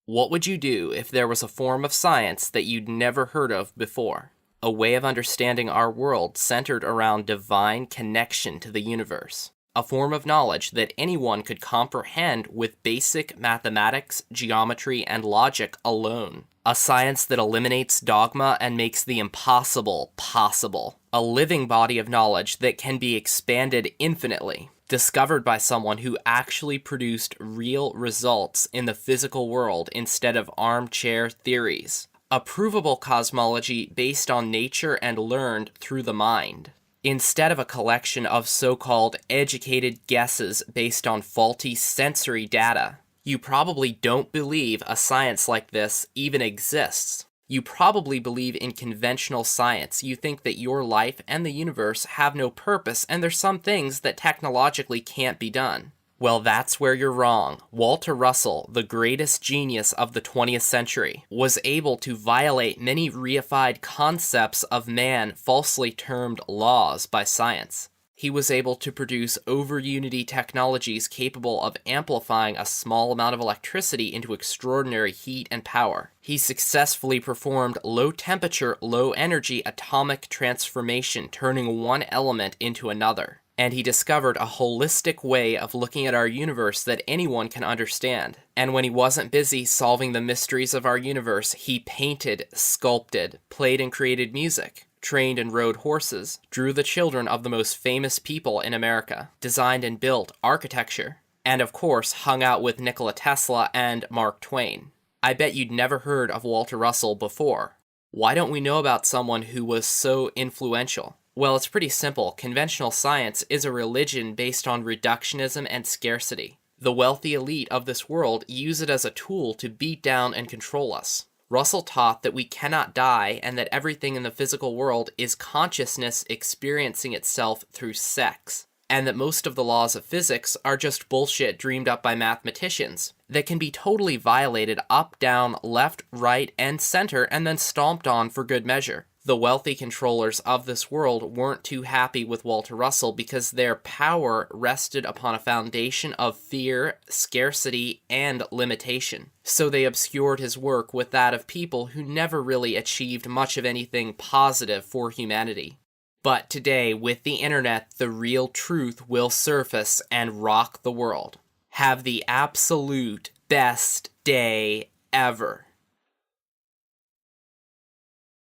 What would you do if there was a form of science that you'd never heard of before? A way of understanding our world centered around divine connection to the universe. A form of knowledge that anyone could comprehend with basic mathematics, geometry, and logic alone. A science that eliminates dogma and makes the impossible possible. A living body of knowledge that can be expanded infinitely. Discovered by someone who actually produced real results in the physical world instead of armchair theories. A provable cosmology based on nature and learned through the mind, instead of a collection of so-called educated guesses based on faulty sensory data. You probably don't believe a science like this even exists. You probably believe in conventional science. You think that your life and the universe have no purpose, and there's some things that technologically can't be done. Well, that's where you're wrong. Walter Russell, the greatest genius of the 20th century, was able to violate many reified concepts of man falsely termed laws by science. He was able to produce over-unity technologies capable of amplifying a small amount of electricity into extraordinary heat and power. He successfully performed low-temperature, low-energy atomic transformation, turning one element into another. And he discovered a holistic way of looking at our universe that anyone can understand. And when he wasn't busy solving the mysteries of our universe, he painted, sculpted, played and created music, trained and rode horses, drew the children of the most famous people in America, designed and built architecture, and of course hung out with Nikola Tesla and Mark Twain. I bet you'd never heard of Walter Russell before. Why don't we know about someone who was so influential? Well, it's pretty simple. Conventional science is a religion based on reductionism and scarcity. The wealthy elite of this world use it as a tool to beat down and control us. Russell taught that we cannot die and that everything in the physical world is consciousness experiencing itself through sex, and that most of the laws of physics are just bullshit dreamed up by mathematicians that can be totally violated up, down, left, right, and center and then stomped on for good measure. The wealthy controllers of this world weren't too happy with Walter Russell because their power rested upon a foundation of fear, scarcity, and limitation. So they obscured his work with that of people who never really achieved much of anything positive for humanity. But today, with the internet, the real truth will surface and rock the world. Have the absolute best day ever.